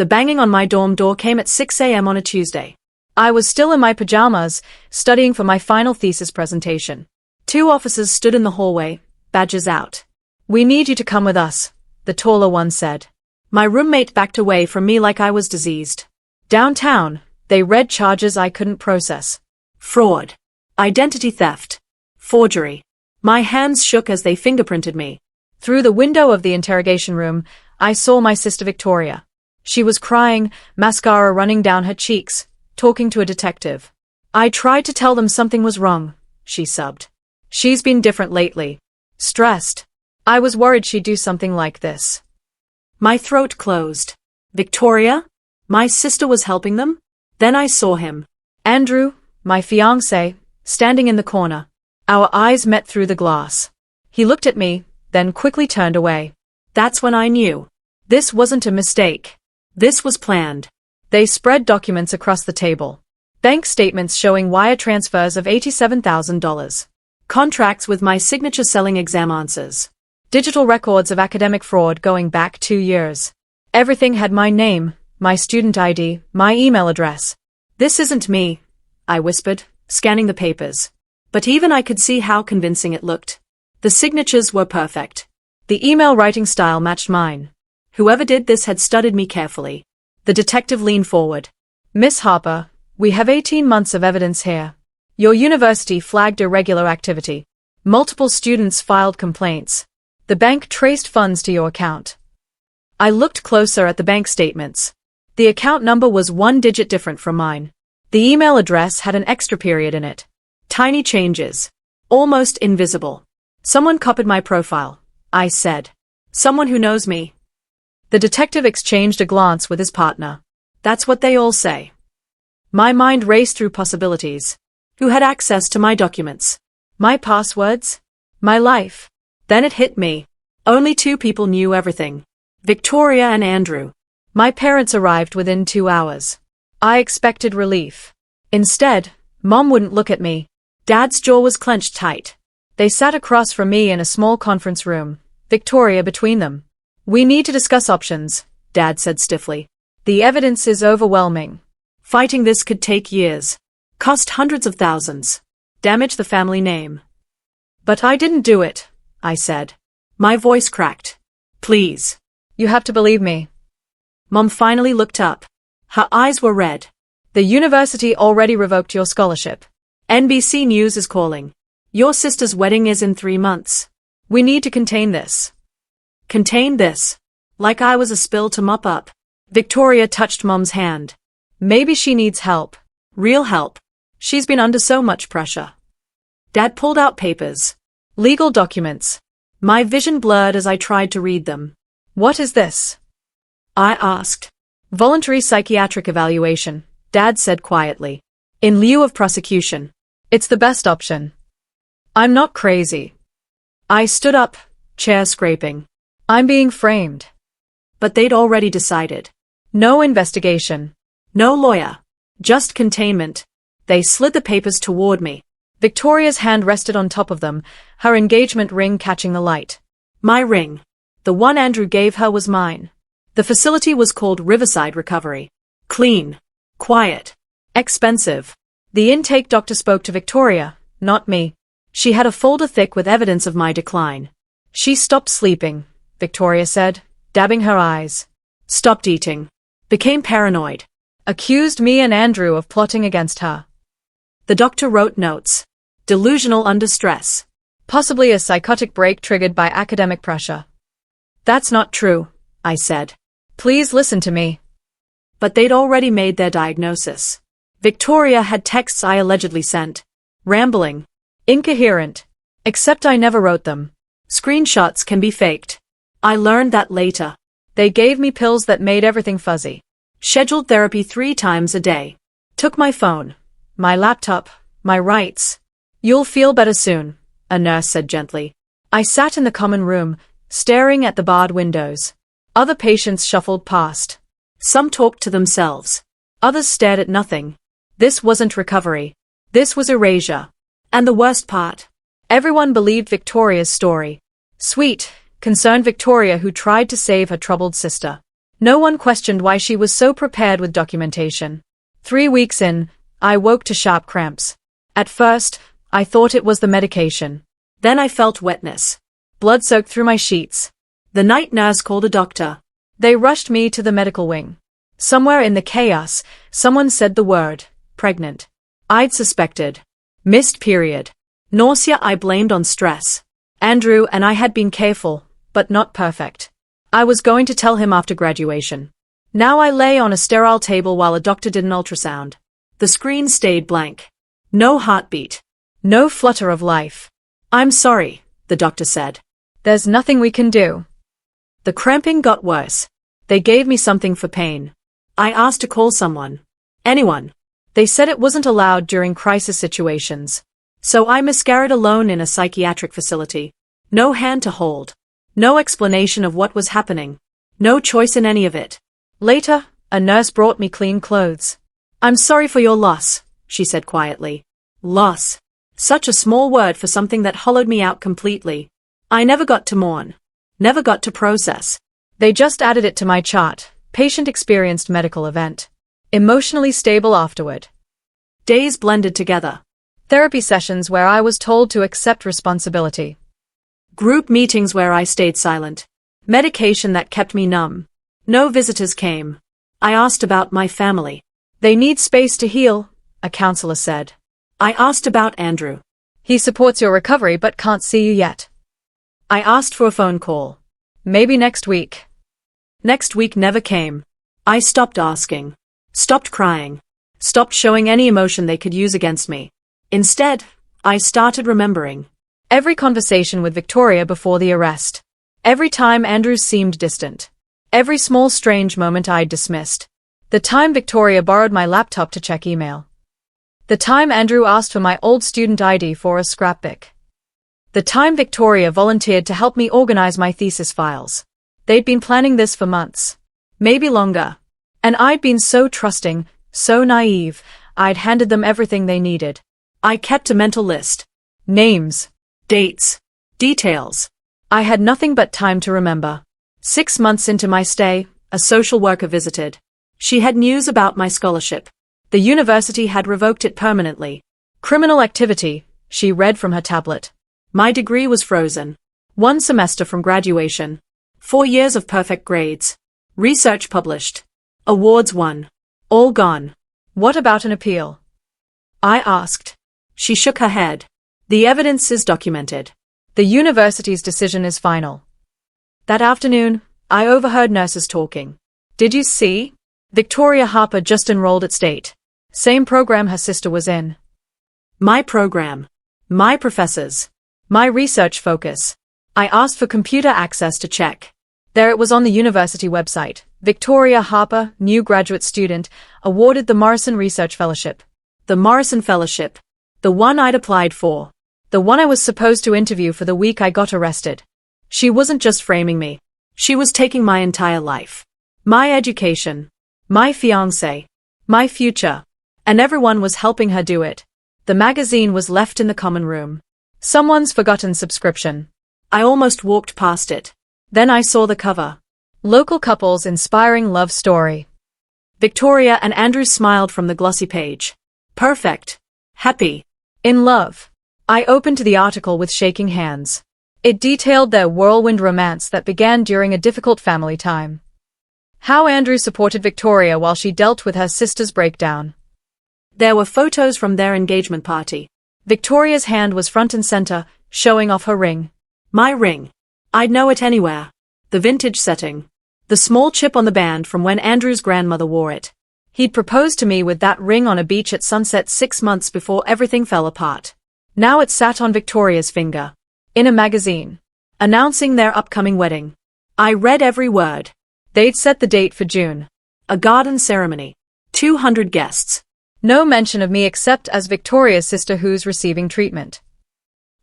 The banging on my dorm door came at 6 a.m. on a Tuesday. I was still in my pajamas, studying for my final thesis presentation. 2 officers stood in the hallway, badges out. "We need you to come with us," the taller one said. My roommate backed away from me like I was diseased. Downtown, they read charges I couldn't process. Fraud. Identity theft. Forgery. My hands shook as they fingerprinted me. Through the window of the interrogation room, I saw my sister Victoria. She was crying, mascara running down her cheeks, talking to a detective. "I tried to tell them something was wrong," she subbed. "She's been different lately. Stressed. I was worried she'd do something like this." My throat closed. Victoria? My sister was helping them? Then I saw him. Andrew, my fiancé, standing in the corner. Our eyes met through the glass. He looked at me, then quickly turned away. That's when I knew. This wasn't a mistake. This was planned. They spread documents across the table. Bank statements showing wire transfers of $87,000. Contracts with my signature selling exam answers. Digital records of academic fraud going back 2 years. Everything had my name, my student ID, my email address. "This isn't me," I whispered, scanning the papers. But even I could see how convincing it looked. The signatures were perfect. The email writing style matched mine. Whoever did this had studied me carefully. The detective leaned forward. "Miss Harper, we have 18 months of evidence here. Your university flagged irregular activity. Multiple students filed complaints. The bank traced funds to your account." I looked closer at the bank statements. The account number was 1 digit different from mine. The email address had an extra period in it. Tiny changes. Almost invisible. "Someone copied my profile," I said. "Someone who knows me." The detective exchanged a glance with his partner. "That's what they all say." My mind raced through possibilities. Who had access to my documents? My passwords? My life? Then it hit me. Only 2 people knew everything. Victoria and Andrew. My parents arrived within 2 hours. I expected relief. Instead, Mom wouldn't look at me. Dad's jaw was clenched tight. They sat across from me in a small conference room, Victoria between them. "We need to discuss options," Dad said stiffly. "The evidence is overwhelming. Fighting this could take years. Cost hundreds of thousands. Damage the family name." "But I didn't do it," I said. My voice cracked. "Please. You have to believe me." Mom finally looked up. Her eyes were red. "The university already revoked your scholarship. NBC News is calling. Your sister's wedding is in 3 months. We need to contain this." Contain this? Like I was a spill to mop up. Victoria touched Mom's hand. "Maybe she needs help. Real help. She's been under so much pressure." Dad pulled out papers. Legal documents. My vision blurred as I tried to read them. "What is this?" I asked. "Voluntary psychiatric evaluation," Dad said quietly. "In lieu of prosecution. It's the best option." I'm not crazy. I stood up, chair scraping. I'm being framed. But they'd already decided. No investigation. No lawyer. Just containment. They slid the papers toward me. Victoria's hand rested on top of them, her engagement ring catching the light. My ring. The one Andrew gave her was mine. The facility was called Riverside Recovery. Clean. Quiet. Expensive. The intake doctor spoke to Victoria, not me. She had a folder thick with evidence of my decline. She stopped sleeping, Victoria said, dabbing her eyes. Stopped eating. Became paranoid. Accused me and Andrew of plotting against her. The doctor wrote notes. Delusional under stress. Possibly a psychotic break triggered by academic pressure. That's not true, I said. Please listen to me. But they'd already made their diagnosis. Victoria had texts I allegedly sent. Rambling. Incoherent. Except I never wrote them. Screenshots can be faked. I learned that later. They gave me pills that made everything fuzzy. Scheduled therapy 3 times a day. Took my phone. My laptop. My rights. You'll feel better soon, a nurse said gently. I sat in the common room, staring at the barred windows. Other patients shuffled past. Some talked to themselves. Others stared at nothing. This wasn't recovery. This was erasure. And the worst part. Everyone believed Victoria's story. Sweet, concerned Victoria who tried to save her troubled sister. No one questioned why she was so prepared with documentation. 3 weeks in, I woke to sharp cramps. At first, I thought it was the medication. Then I felt wetness. Blood soaked through my sheets. The night nurse called a doctor. They rushed me to the medical wing. Somewhere in the chaos, someone said the word, pregnant. I'd suspected. Missed period. Nausea I blamed on stress. Andrew and I had been careful, but not perfect. I was going to tell him after graduation. Now I lay on a sterile table while a doctor did an ultrasound. The screen stayed blank. No heartbeat. No flutter of life. I'm sorry, the doctor said. There's nothing we can do. The cramping got worse. They gave me something for pain. I asked to call someone. Anyone. They said it wasn't allowed during crisis situations. So I miscarried alone in a psychiatric facility. No hand to hold. No explanation of what was happening. No choice in any of it. Later, a nurse brought me clean clothes. I'm sorry for your loss, she said quietly. Loss. Such a small word for something that hollowed me out completely. I never got to mourn. Never got to process. They just added it to my chart. Patient experienced medical event. Emotionally stable afterward. Days blended together. Therapy sessions where I was told to accept responsibility. Group meetings where I stayed silent. Medication that kept me numb. No visitors came. I asked about my family. They need space to heal, a counselor said. I asked about Andrew. He supports your recovery but can't see you yet. I asked for a phone call. Maybe next week. Next week never came. I stopped asking. Stopped crying. Stopped showing any emotion they could use against me. Instead, I started remembering. Every conversation with Victoria before the arrest. Every time Andrew seemed distant. Every small strange moment I'd dismissed. The time Victoria borrowed my laptop to check email. The time Andrew asked for my old student ID for a scrapbook. The time Victoria volunteered to help me organize my thesis files. They'd been planning this for months. Maybe longer. And I'd been so trusting, so naive, I'd handed them everything they needed. I kept a mental list. Names. Dates. Details. I had nothing but time to remember. 6 months into my stay, a social worker visited. She had news about my scholarship. The university had revoked it permanently. Criminal activity, she read from her tablet. My degree was frozen. 1 semester from graduation. 4 years of perfect grades. Research published. Awards won. All gone. What about an appeal? I asked. She shook her head. The evidence is documented. The university's decision is final. That afternoon, I overheard nurses talking. Did you see? Victoria Harper just enrolled at State. Same program her sister was in. My program. My professors. My research focus. I asked for computer access to check. There it was on the university website. Victoria Harper, new graduate student, awarded the Morrison Research Fellowship. The Morrison Fellowship. The one I'd applied for. The one I was supposed to interview for the week I got arrested. She wasn't just framing me. She was taking my entire life. My education. My fiancé. My future. And everyone was helping her do it. The magazine was left in the common room. Someone's forgotten subscription. I almost walked past it. Then I saw the cover. Local couples inspiring love story. Victoria and Andrew smiled from the glossy page. Perfect. Happy. In love. I opened the article with shaking hands. It detailed their whirlwind romance that began during a difficult family time. How Andrew supported Victoria while she dealt with her sister's breakdown. There were photos from their engagement party. Victoria's hand was front and center, showing off her ring. My ring. I'd know it anywhere. The vintage setting. The small chip on the band from when Andrew's grandmother wore it. He'd proposed to me with that ring on a beach at sunset 6 months before everything fell apart. Now it sat on Victoria's finger. In a magazine. Announcing their upcoming wedding. I read every word. They'd set the date for June. A garden ceremony. 200 guests. No mention of me except as Victoria's sister who's receiving treatment.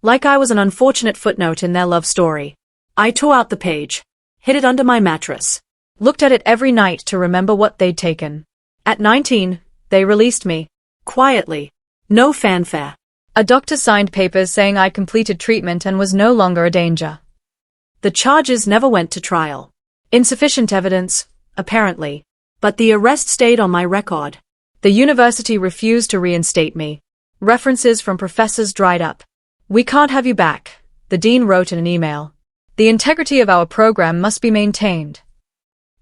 Like I was an unfortunate footnote in their love story. I tore out the page. Hid it under my mattress. Looked at it every night to remember what they'd taken. At 19, they released me. Quietly. No fanfare. A doctor signed papers saying I completed treatment and was no longer a danger. The charges never went to trial. Insufficient evidence, apparently. But the arrest stayed on my record. The university refused to reinstate me. References from professors dried up. "We can't have you back," the dean wrote in an email. "The integrity of our program must be maintained."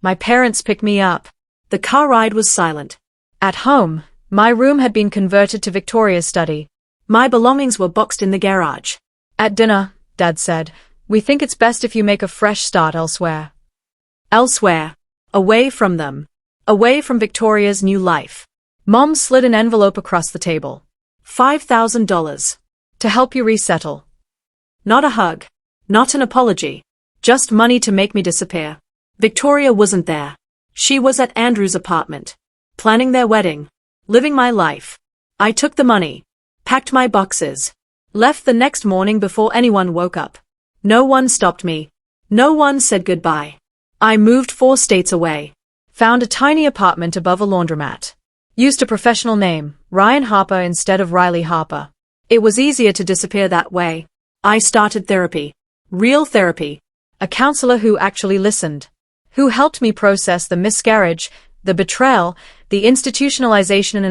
My parents picked me up. The car ride was silent. At home, my room had been converted to Victoria's study. My belongings were boxed in the garage. "At dinner," Dad said, "we think it's best if you make a fresh start elsewhere." Elsewhere. Away from them. Away from Victoria's new life. Mom slid an envelope across the table. $5,000. To help you resettle. Not a hug. Not an apology. Just money to make me disappear. Victoria wasn't there. She was at Andrew's apartment. Planning their wedding. Living my life. I took the money. Packed my boxes. Left the next morning before anyone woke up. No one stopped me. No one said goodbye. I moved 4 states away. Found a tiny apartment above a laundromat. Used a professional name, Ryan Harper instead of Riley Harper. It was easier to disappear that way. I started therapy. Real therapy. A counselor who actually listened. Who helped me process the miscarriage, the betrayal, the institutionalization.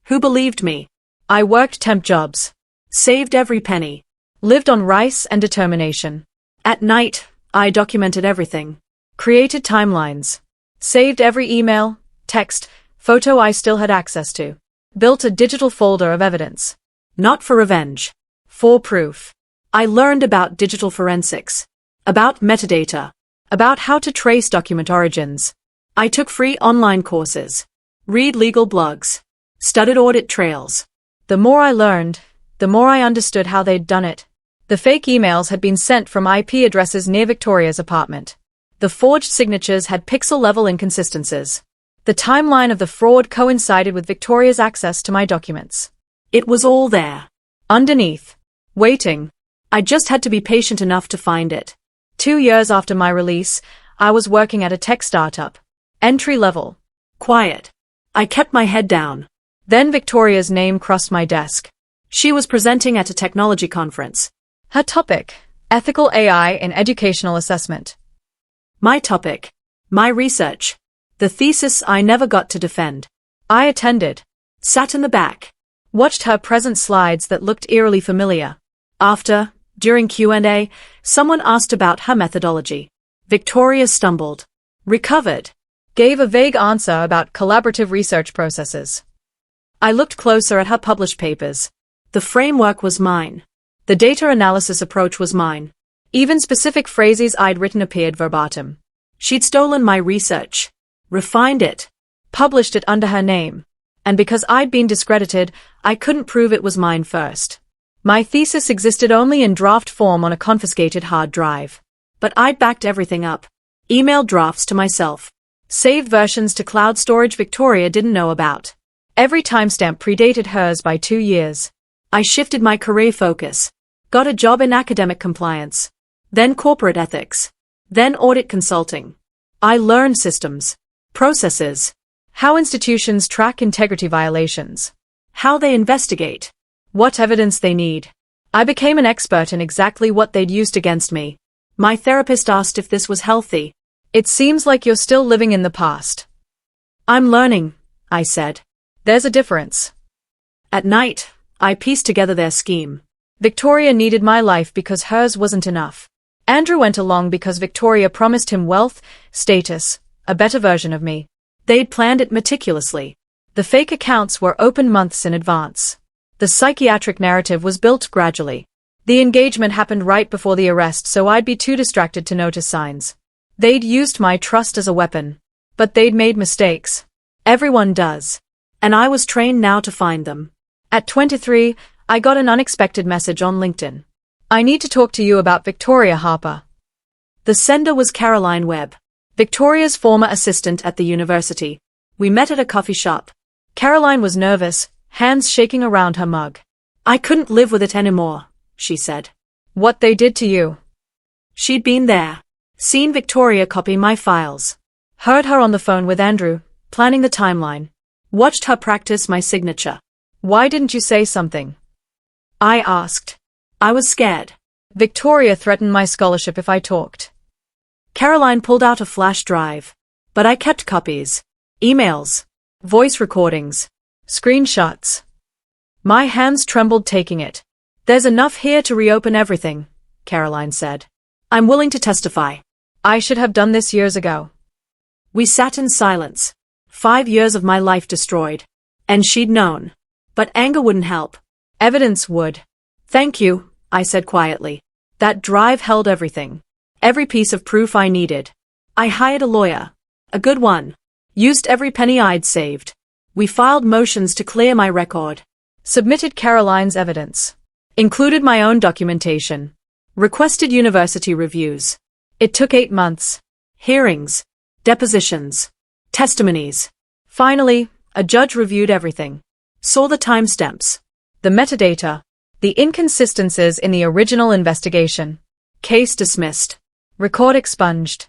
Who believed me. I worked temp jobs. Saved every penny. Lived on rice and determination. At night, I documented everything. Created timelines. Saved every email, text, photo I still had access to. Built a digital folder of evidence. Not for revenge. For proof. I learned about digital forensics. About metadata. About how to trace document origins. I took free online courses. Read legal blogs. Studied audit trails. The more I learned, the more I understood how they'd done it. The fake emails had been sent from IP addresses near Victoria's apartment. The forged signatures had pixel-level inconsistencies. The timeline of the fraud coincided with Victoria's access to my documents. It was all there. Underneath. Waiting. I just had to be patient enough to find it. 2 years after my release, I was working at a tech startup. Entry-level. Quiet. I kept my head down. Then Victoria's name crossed my desk. She was presenting at a technology conference. Her topic, ethical AI in educational assessment. My topic, my research, the thesis I never got to defend. I attended, sat in the back, watched her present slides that looked eerily familiar. After, during Q&A, someone asked about her methodology. Victoria stumbled, recovered, gave a vague answer about collaborative research processes. I looked closer at her published papers. The framework was mine. The data analysis approach was mine. Even specific phrases I'd written appeared verbatim. She'd stolen my research, refined it, published it under her name. And because I'd been discredited, I couldn't prove it was mine first. My thesis existed only in draft form on a confiscated hard drive. But I'd backed everything up. Emailed drafts to myself. Saved versions to cloud storage Victoria didn't know about. Every timestamp predated hers by 2 years. I shifted my career focus. Got a job in academic compliance. Then corporate ethics. Then audit consulting. I learned systems. Processes. How institutions track integrity violations. How they investigate. What evidence they need. I became an expert in exactly what they'd used against me. My therapist asked if this was healthy. It seems like you're still living in the past. I'm learning, I said. There's a difference. At night, I pieced together their scheme. Victoria needed my life because hers wasn't enough. Andrew went along because Victoria promised him wealth, status, a better version of me. They'd planned it meticulously. The fake accounts were open months in advance. The psychiatric narrative was built gradually. The engagement happened right before the arrest, so I'd be too distracted to notice signs. They'd used my trust as a weapon. But they'd made mistakes. Everyone does. And I was trained now to find them. At 23, I got an unexpected message on LinkedIn. I need to talk to you about Victoria Harper. The sender was Caroline Webb, Victoria's former assistant at the university. We met at a coffee shop. Caroline was nervous, hands shaking around her mug. I couldn't live with it anymore, she said. What they did to you? She'd been there. Seen Victoria copy my files. Heard her on the phone with Andrew, planning the timeline. Watched her practice my signature. Why didn't you say something? I asked. I was scared. Victoria threatened my scholarship if I talked. Caroline pulled out a flash drive. But I kept copies. Emails. Voice recordings. Screenshots. My hands trembled taking it. There's enough here to reopen everything, Caroline said. I'm willing to testify. I should have done this years ago. We sat in silence. 5 years of my life destroyed. And she'd known. But anger wouldn't help. Evidence would. Thank you, I said quietly. That drive held everything. Every piece of proof I needed. I hired a lawyer. A good one. Used every penny I'd saved. We filed motions to clear my record. Submitted Caroline's evidence. Included my own documentation. Requested university reviews. It took 8 months. Hearings. Depositions. Testimonies. Finally, a judge reviewed everything. Saw the timestamps. The metadata. The inconsistencies in the original investigation. Case dismissed. Record expunged.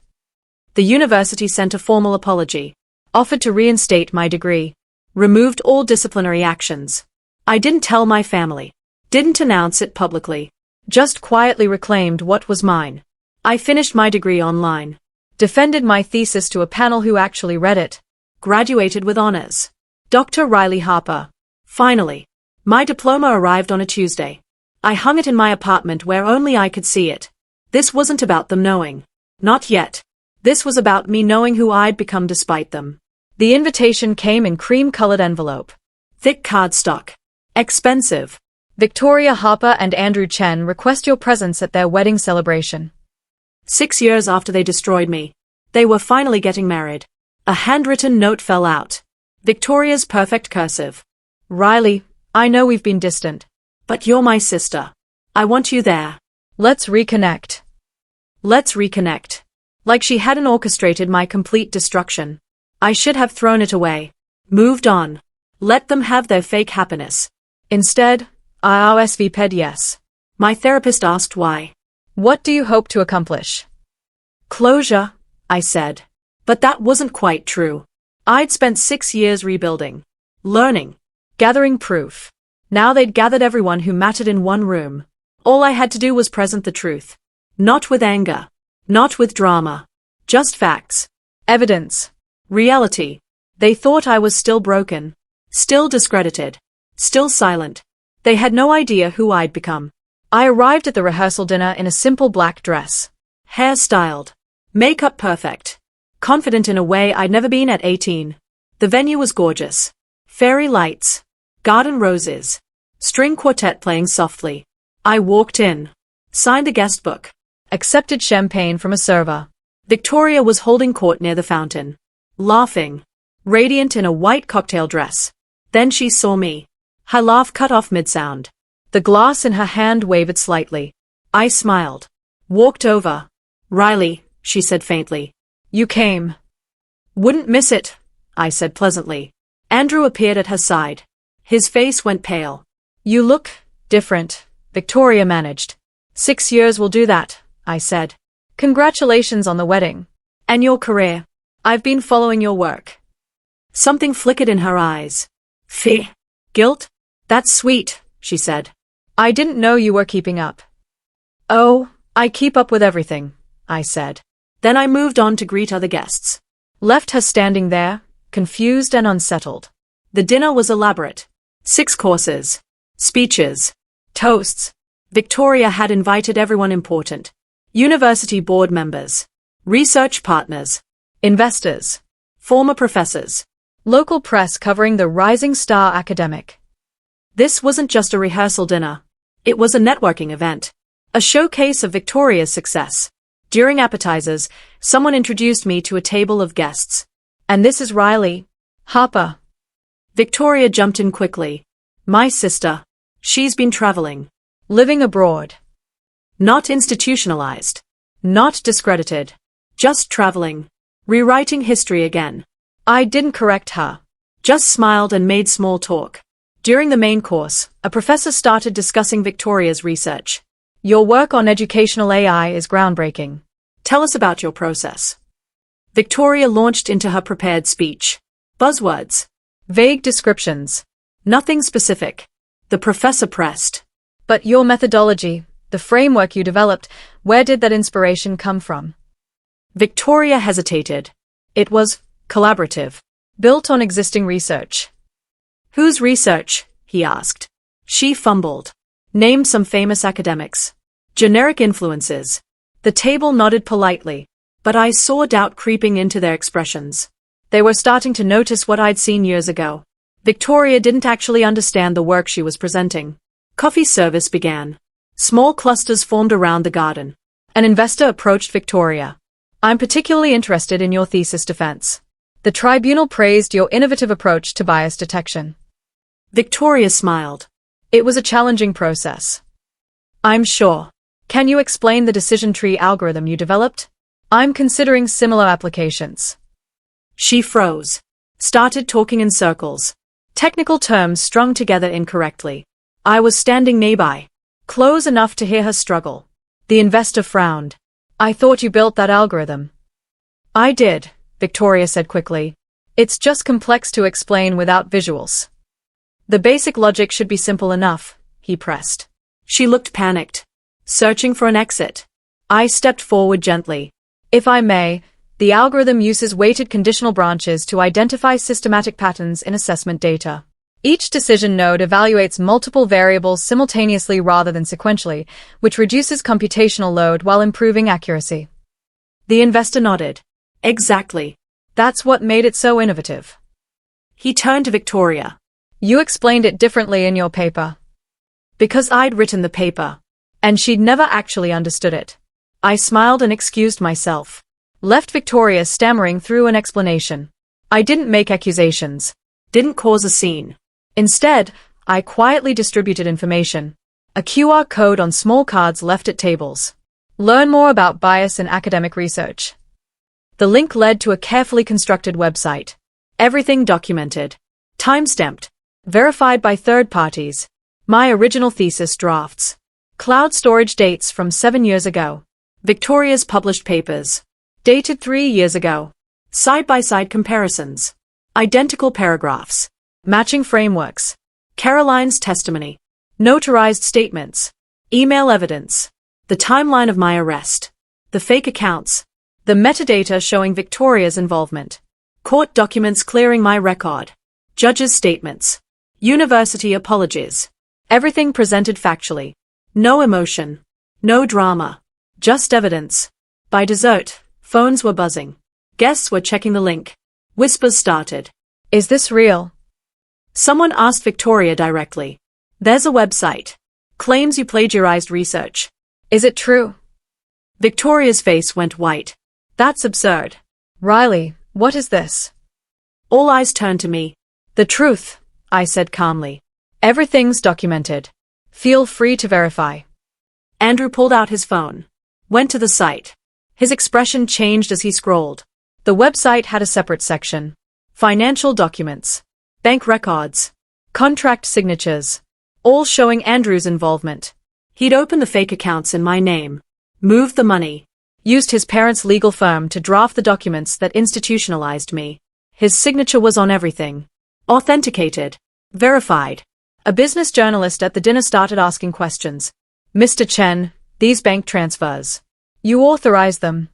The university sent a formal apology. Offered to reinstate my degree. Removed all disciplinary actions. I didn't tell my family. Didn't announce it publicly. Just quietly reclaimed what was mine. I finished my degree online. Defended my thesis to a panel who actually read it. Graduated with honors. Dr. Riley Harper. Finally. My diploma arrived on a Tuesday. I hung it in my apartment where only I could see it. This wasn't about them knowing. Not yet. This was about me knowing who I'd become despite them. The invitation came in cream-colored envelope. Thick cardstock. Expensive. Victoria Harper and Andrew Chen request your presence at their wedding celebration. 6 years after they destroyed me. They were finally getting married. A handwritten note fell out. Victoria's perfect cursive. Riley, I know we've been distant. But you're my sister. I want you there. Let's reconnect. Let's reconnect. Like she hadn't orchestrated my complete destruction. I should have thrown it away. Moved on. Let them have their fake happiness. Instead, I RSVP'd yes. My therapist asked why. What do you hope to accomplish? Closure, I said. But that wasn't quite true. I'd spent 6 years rebuilding. Learning. Gathering proof. Now they'd gathered everyone who mattered in one room. All I had to do was present the truth. Not with anger. Not with drama. Just facts. Evidence. Reality. They thought I was still broken. Still discredited. Still silent. They had no idea who I'd become. I arrived at the rehearsal dinner in a simple black dress. Hair styled. Makeup perfect. Confident in a way I'd never been at 18. The venue was gorgeous. Fairy lights. Garden roses. String quartet playing softly. I walked in. Signed the guest book. Accepted champagne from a server. Victoria was holding court near the fountain. Laughing. Radiant in a white cocktail dress. Then she saw me. Her laugh cut off mid-sound. The glass in her hand wavered slightly. I smiled. Walked over. Riley, she said faintly. You came. Wouldn't miss it, I said pleasantly. Andrew appeared at her side. His face went pale. You look different, Victoria managed. 6 years will do that, I said. Congratulations on the wedding. And your career. I've been following your work. Something flickered in her eyes. Fear? Guilt? That's sweet, she said. I didn't know you were keeping up. Oh, I keep up with everything, I said. Then I moved on to greet other guests. Left her standing there, confused and unsettled. The dinner was elaborate. 6 courses. Speeches. Toasts. Victoria had invited everyone important. University board members. Research partners. Investors. Former professors. Local press covering the rising star academic. This wasn't just a rehearsal dinner. It was a networking event. A showcase of Victoria's success. During appetizers, someone introduced me to a table of guests. And this is Riley Harper. Victoria jumped in quickly. My sister. She's been traveling. Living abroad. Not institutionalized. Not discredited. Just traveling. Rewriting history again. I didn't correct her. Just smiled and made small talk. During the main course, a professor started discussing Victoria's research. Your work on educational AI is groundbreaking. Tell us about your process. Victoria launched into her prepared speech. Buzzwords. Vague descriptions. Nothing specific. The professor pressed. But your methodology, the framework you developed, where did that inspiration come from? Victoria hesitated. It was collaborative, built on existing research. Whose research? He asked. She fumbled. Named some famous academics. Generic influences. The table nodded politely, but I saw doubt creeping into their expressions. They were starting to notice what I'd seen years ago. Victoria didn't actually understand the work she was presenting. Coffee service began. Small clusters formed around the garden. An investor approached Victoria. I'm particularly interested in your thesis defense. The tribunal praised your innovative approach to bias detection. Victoria smiled. It was a challenging process. I'm sure. Can you explain the decision tree algorithm you developed? I'm considering similar applications. She froze. Started talking in circles. Technical terms strung together incorrectly. I was standing nearby, close enough to hear her struggle. The investor frowned. I thought you built that algorithm. I did, Victoria said quickly. It's just complex to explain without visuals. The basic logic should be simple enough, he pressed. She looked panicked, searching for an exit. I stepped forward gently. If I may, the algorithm uses weighted conditional branches to identify systematic patterns in assessment data. Each decision node evaluates multiple variables simultaneously rather than sequentially, which reduces computational load while improving accuracy. The investor nodded. Exactly. That's what made it so innovative. He turned to Victoria. You explained it differently in your paper. Because I'd written the paper, and she'd never actually understood it. I smiled and excused myself. Left Victoria stammering through an explanation. I didn't make accusations. Didn't cause a scene. Instead, I quietly distributed information. A QR code on small cards left at tables. Learn more about bias in academic research. The link led to a carefully constructed website. Everything documented. Time-stamped. Verified by third parties. My original thesis drafts. Cloud storage dates from 7 years ago. Victoria's published papers. Dated 3 years ago. Side-by-side comparisons. Identical paragraphs. Matching frameworks. Caroline's testimony. Notarized statements. Email evidence. The timeline of my arrest. The fake accounts. The metadata showing Victoria's involvement. Court documents clearing my record. Judges' statements. University apologies. Everything presented factually. No emotion. No drama. Just evidence. By dessert, phones were buzzing. Guests were checking the link. Whispers started. Is this real? Someone asked Victoria directly. There's a website. Claims you plagiarized research. Is it true? Victoria's face went white. That's absurd. Riley, what is this? All eyes turned to me. The truth, I said calmly. Everything's documented. Feel free to verify. Andrew pulled out his phone. Went to the site. His expression changed as he scrolled. The website had a separate section. Financial documents. Bank records. Contract signatures. All showing Andrew's involvement. He'd opened the fake accounts in my name. Moved the money. Used his parents' legal firm to draft the documents that institutionalized me. His signature was on everything. Authenticated. Verified. A business journalist at the dinner started asking questions. Mr. Chen, these bank transfers. You authorized them.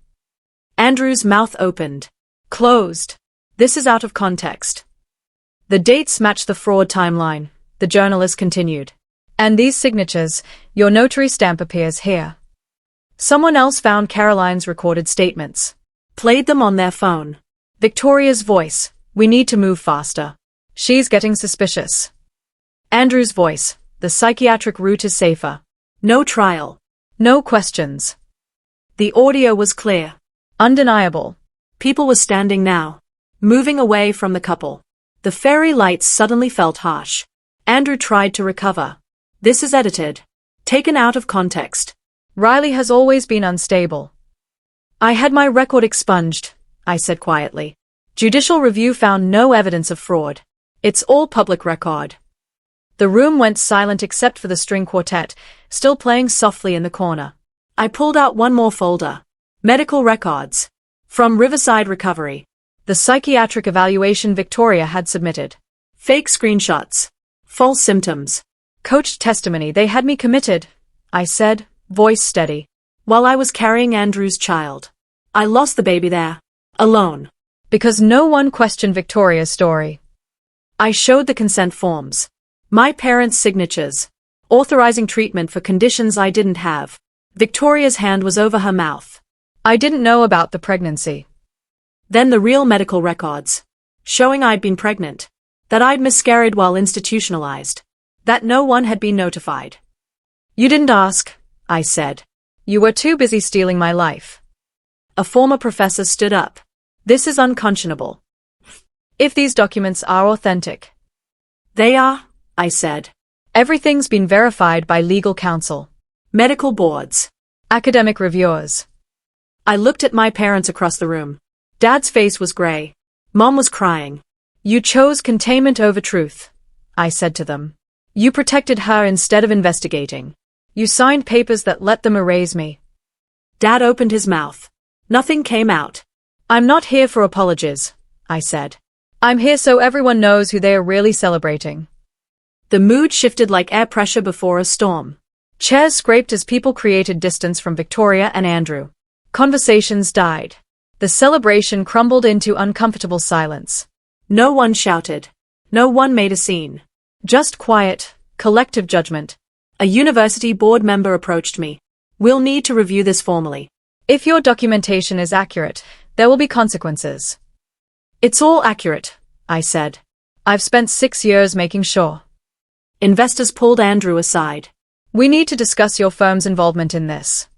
Andrew's mouth opened. Closed. This is out of context. The dates match the fraud timeline, the journalist continued. And these signatures, your notary stamp appears here. Someone else found Caroline's recorded statements. Played them on their phone. Victoria's voice, we need to move faster. She's getting suspicious. Andrew's voice, the psychiatric route is safer. No trial. No questions. The audio was clear. Undeniable. People were standing now. Moving away from the couple. The fairy lights suddenly felt harsh. Andrew tried to recover. This is edited. Taken out of context. Riley has always been unstable. I had my record expunged, I said quietly. Judicial review found no evidence of fraud. It's all public record. The room went silent except for the string quartet, still playing softly in the corner. I pulled out one more folder. Medical records. From Riverside Recovery. The psychiatric evaluation Victoria had submitted. Fake screenshots. False symptoms. Coached testimony they had me committed, I said, voice steady. While I was carrying Andrew's child. I lost the baby there. Alone. Because no one questioned Victoria's story. I showed the consent forms. My parents' signatures. Authorizing treatment for conditions I didn't have. Victoria's hand was over her mouth. I didn't know about the pregnancy. Then the real medical records. Showing I'd been pregnant. That I'd miscarried while institutionalized. That no one had been notified. You didn't ask, I said. You were too busy stealing my life. A former professor stood up. This is unconscionable. If these documents are authentic. They are, I said. Everything's been verified by legal counsel. Medical boards. Academic reviewers. I looked at my parents across the room. Dad's face was gray. Mom was crying. You chose containment over truth, I said to them. You protected her instead of investigating. You signed papers that let them erase me. Dad opened his mouth. Nothing came out. I'm not here for apologies, I said. I'm here so everyone knows who they are really celebrating. The mood shifted like air pressure before a storm. Chairs scraped as people created distance from Victoria and Andrew. Conversations died. The celebration crumbled into uncomfortable silence. No one shouted. No one made a scene. Just quiet, collective judgment. A university board member approached me. We'll need to review this formally. If your documentation is accurate, there will be consequences. It's all accurate, I said. I've spent 6 years making sure. Investors pulled Andrew aside. We need to discuss your firm's involvement in this.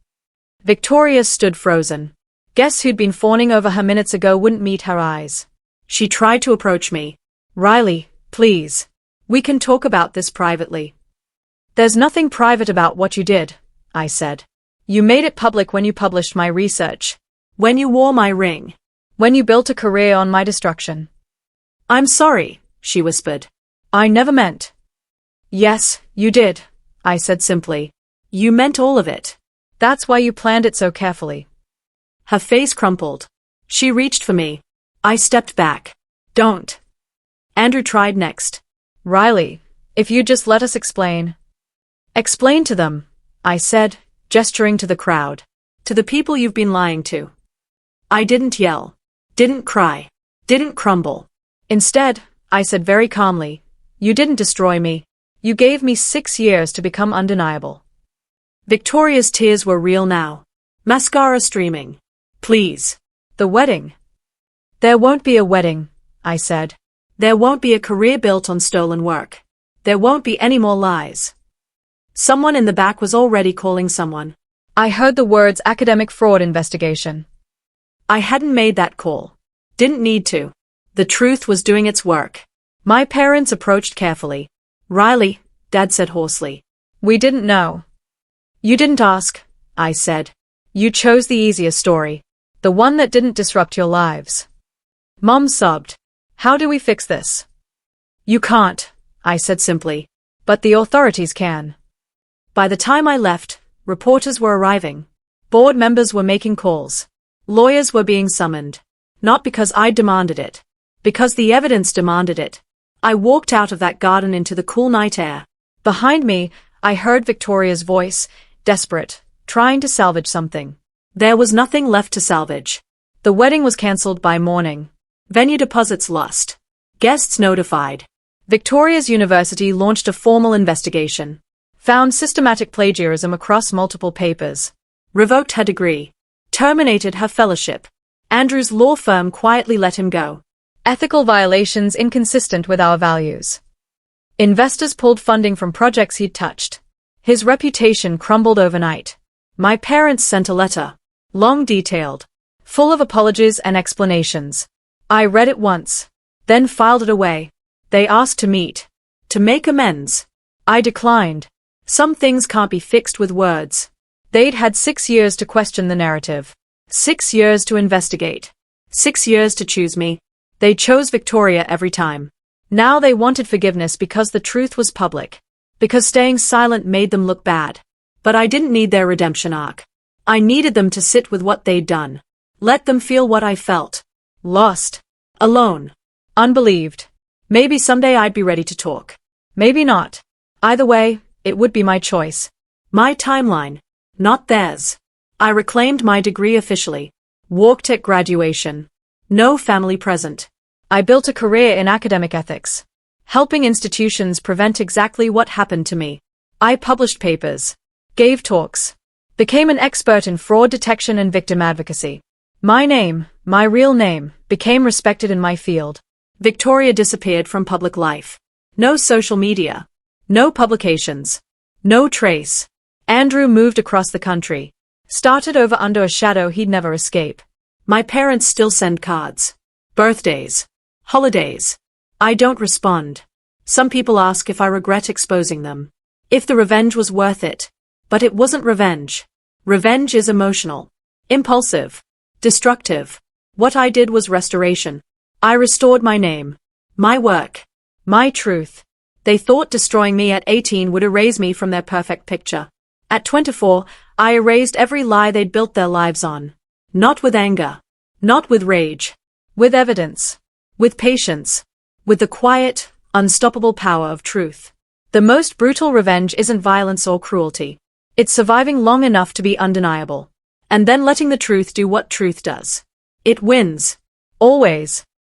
Victoria stood frozen. Guess who'd been fawning over her minutes ago wouldn't meet her eyes. She tried to approach me. Riley, please. We can talk about this privately. There's nothing private about what you did, I said. You made it public when you published my research. When you wore my ring. When you built a career on my destruction. I'm sorry, she whispered. I never meant. Yes, you did, I said simply. You meant all of it. That's why you planned it so carefully. Her face crumpled. She reached for me. I stepped back. Don't. Andrew tried next. Riley, if you just let us explain. Explain to them, I said, gesturing to the crowd. To the people you've been lying to. I didn't yell. Didn't cry. Didn't crumble. Instead, I said very calmly, you didn't destroy me. You gave me 6 years to become undeniable. Victoria's tears were real now. Mascara streaming. Please. The wedding. There won't be a wedding, I said. There won't be a career built on stolen work. There won't be any more lies. Someone in the back was already calling someone. I heard the words academic fraud investigation. I hadn't made that call. Didn't need to. The truth was doing its work. My parents approached carefully. Riley, Dad said hoarsely. We didn't know. You didn't ask, I said. You chose the easier story. The one that didn't disrupt your lives. Mom sobbed. How do we fix this? You can't, I said simply. But the authorities can. By the time I left, reporters were arriving. Board members were making calls. Lawyers were being summoned. Not because I demanded it. Because the evidence demanded it. I walked out of that garden into the cool night air. Behind me, I heard Victoria's voice, desperate, trying to salvage something. There was nothing left to salvage. The wedding was cancelled by morning. Venue deposits lost. Guests notified. Victoria's University launched a formal investigation. Found systematic plagiarism across multiple papers. Revoked her degree. Terminated her fellowship. Andrew's law firm quietly let him go. Ethical violations inconsistent with our values. Investors pulled funding from projects he'd touched. His reputation crumbled overnight. My parents sent a letter. Long detailed. Full of apologies and explanations. I read it once. Then filed it away. They asked to meet. To make amends. I declined. Some things can't be fixed with words. They'd had 6 years to question the narrative. 6 years to investigate. 6 years to choose me. They chose Victoria every time. Now they wanted forgiveness because the truth was public. Because staying silent made them look bad. But I didn't need their redemption arc. I needed them to sit with what they'd done. Let them feel what I felt. Lost. Alone. Unbelieved. Maybe someday I'd be ready to talk. Maybe not. Either way, it would be my choice. My timeline. Not theirs. I reclaimed my degree officially. Walked at graduation. No family present. I built a career in academic ethics, helping institutions prevent exactly what happened to me. I published papers, gave talks, became an expert in fraud detection and victim advocacy. My name, my real name, became respected in my field. Victoria disappeared from public life. No social media. No publications. No trace. Andrew moved across the country. Started over under a shadow he'd never escape. My parents still send cards. Birthdays. Holidays. I don't respond. Some people ask if I regret exposing them. If the revenge was worth it. But it wasn't revenge. Revenge is emotional. Impulsive. Destructive. What I did was restoration. I restored my name. My work. My truth. They thought destroying me at 18 would erase me from their perfect picture. At 24, I erased every lie they'd built their lives on. Not with anger. Not with rage. With evidence. With patience. With the quiet, unstoppable power of truth. The most brutal revenge isn't violence or cruelty. It's surviving long enough to be undeniable. And then letting the truth do what truth does. It wins. Always.